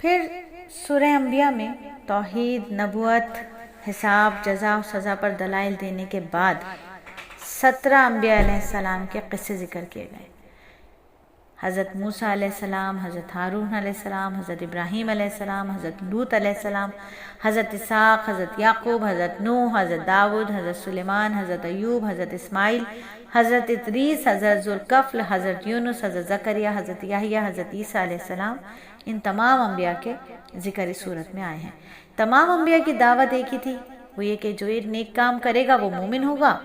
پھر سورہ انبیاء میں توحید، نبوت، حساب، جزا و سزا پر دلائل دینے کے بعد 17 انبیاء علیہ السلام کے قصے ذکر کیے گئے۔ حضرت موسیٰ علیہ السلام، حضرت ہارون علیہ السلام، حضرت ابراہیم علیہ السلام، حضرت لوط علیہ السلام، حضرت اسحاق، حضرت یعقوب، حضرت نوح، حضرت داؤد، حضرت سلیمان، حضرت ایوب، حضرت اسماعیل، حضرت ادریس، حضرت ذوالکفل، حضرت یونس، حضرت زکریا، حضرت یحییٰ، حضرت عیسیٰ علیہ السلام، ان تمام انبیاء کے ذکر اس صورت میں آئے ہیں۔ تمام انبیاء کی دعوت ایک ہی تھی، وہ یہ کہ جو ایک نیک کام کرے گا وہ مومن ہوگا،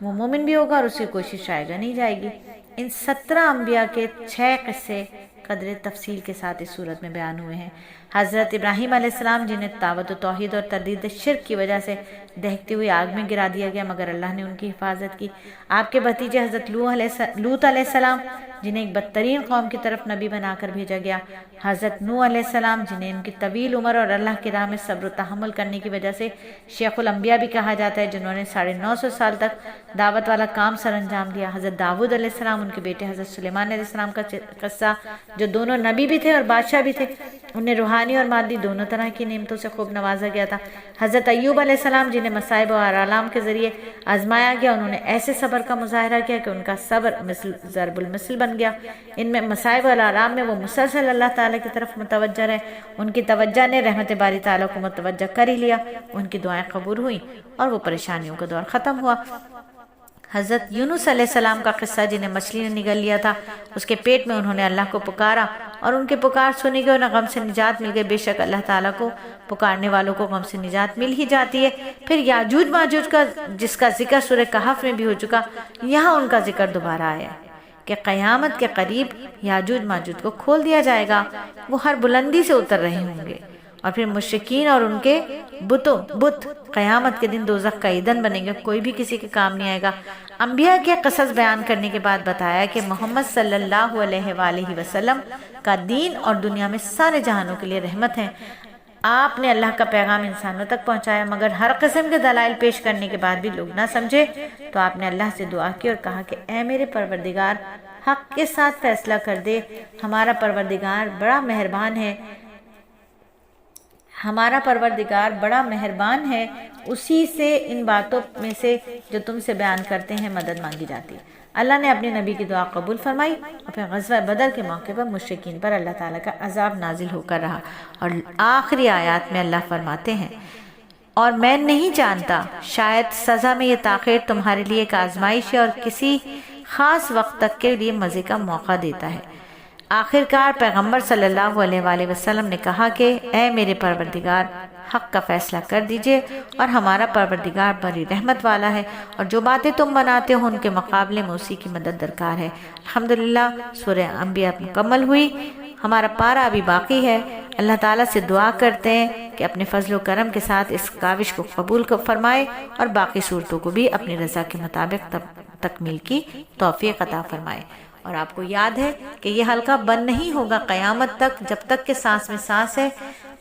وہ مومن بھی ہوگا اور اس کی کوشش رائگاں نہیں جائے گی۔ ان 17 انبیاء کے 6 قصے قدر تفصیل کے ساتھ اس صورت میں بیان ہوئے ہیں۔ حضرت ابراہیم علیہ السلام جنہیں دعوت و توحید اور تردید شرک کی وجہ سے دہکتی ہوئی آگ میں گرا دیا گیا مگر اللہ نے ان کی حفاظت کی۔ آپ کے بھتیجے حضرت لوط علیہ السلام جنہیں ایک بدترین قوم کی طرف نبی بنا کر بھیجا گیا۔ حضرت نوح علیہ السلام جنہیں ان کی طویل عمر اور اللہ کی راہ میں صبر و تحمل کرنے کی وجہ سے شیخ الانبیاء بھی کہا جاتا ہے، جنہوں نے 950 سال تک دعوت والا کام سر انجام دیا۔ حضرت داؤد علیہ السلام، ان کے بیٹے حضرت سلیمان علیہ السلام کا قصہ، جو دونوں نبی بھی تھے اور بادشاہ بھی تھے، انہیں روحانی اور مادی دونوں طرح کی نعمتوں سے خوب نوازا گیا تھا۔ حضرت ایوب علیہ السلام جنہیں مصائب اور آلام کے ذریعے آزمایا گیا، انہوں نے ایسے صبر کا مظاہرہ کیا کہ ان کا صبر مثل ضرب المثل بن گیا۔ ان میں مصائب اور آلام میں وہ مسلسل اللہ تعالیٰ کی طرف متوجہ رہے، ان کی توجہ نے رحمت باری تعالیٰ کو متوجہ کر ہی لیا، ان کی دعائیں قبول ہوئیں اور وہ پریشانیوں کا دور ختم ہوا۔ حضرت یونس علیہ السلام کا قصہ، جنہیں مچھلی نے نگل لیا تھا، اس کے پیٹ میں انہوں نے اللہ کو پکارا اور ان کے پکار سنی گئی، انہیں غم سے نجات مل گئی۔ بے شک اللہ تعالیٰ کو پکارنے والوں کو غم سے نجات مل ہی جاتی ہے۔ پھر یاجوج ماجوج کا، جس کا ذکر سورہ کہف میں بھی ہو چکا، یہاں ان کا ذکر دوبارہ آیا ہے کہ قیامت کے قریب یاجوج ماجوج کو کھول دیا جائے گا، وہ ہر بلندی سے اتر رہے ہوں گے، اور پھر مشرکین اور ان کے بت قیامت کے دن دوزخ کا ایندھن بنیں گے، کوئی بھی کسی کے کام نہیں آئے گا۔ انبیاء کے قصص بیان کرنے کے بعد بتایا کہ محمد صلی اللہ علیہ وآلہ وسلم کا دین اور دنیا میں سارے جہانوں کے لیے رحمت ہے۔ آپ نے اللہ کا پیغام انسانوں تک پہنچایا، مگر ہر قسم کے دلائل پیش کرنے کے بعد بھی لوگ نہ سمجھے تو آپ نے اللہ سے دعا کی اور کہا کہ اے میرے پروردگار، حق کے ساتھ فیصلہ کر دے، ہمارا پروردگار بڑا مہربان ہے، اسی سے ان باتوں میں سے جو تم سے بیان کرتے ہیں مدد مانگی جاتی ہے۔ اللہ نے اپنے نبی کی دعا قبول فرمائی اور پھر غزوہ بدر کے موقع پر مشرکین پر اللہ تعالیٰ کا عذاب نازل ہو کر رہا، اور آخری آیات میں اللہ فرماتے ہیں، اور میں نہیں جانتا، شاید سزا میں یہ تاخیر تمہارے لیے ایک آزمائش ہے اور کسی خاص وقت تک کے لیے مزے کا موقع دیتا ہے۔ آخرکار پیغمبر صلی اللہ علیہ وآلہ وسلم نے کہا کہ اے میرے پروردگار، حق کا فیصلہ کر دیجئے، اور ہمارا پروردگار بڑی رحمت والا ہے، اور جو باتیں تم بناتے ہو ان کے مقابلے میں اسی کی مدد درکار ہے۔ الحمدللہ سورہ انبیاء مکمل ہوئی، ہمارا پارہ ابھی باقی ہے۔ اللہ تعالیٰ سے دعا کرتے ہیں کہ اپنے فضل و کرم کے ساتھ اس کاوش کو قبول فرمائے اور باقی صورتوں کو بھی اپنی رضا کے مطابق تکمیل کی توفیق عطا فرمائے۔ اور آپ کو یاد ہے کہ یہ حلقہ بند نہیں ہوگا قیامت تک، جب تک کہ سانس میں سانس ہے۔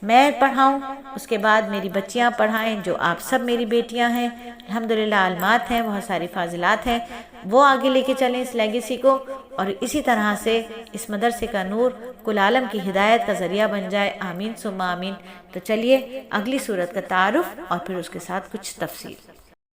میں پڑھاؤں، اس کے بعد میری بچیاں پڑھائیں، جو آپ سب میری بیٹیاں ہیں، الحمدللہ عالمات ہیں، بہت ساری فاضلات ہیں، وہ آگے لے کے چلیں اس لیگیسی کو، اور اسی طرح سے اس مدرسے کا نور کل عالم کی ہدایت کا ذریعہ بن جائے۔ آمین ثم آمین۔ تو چلیے اگلی صورت کا تعارف اور پھر اس کے ساتھ کچھ تفصیل۔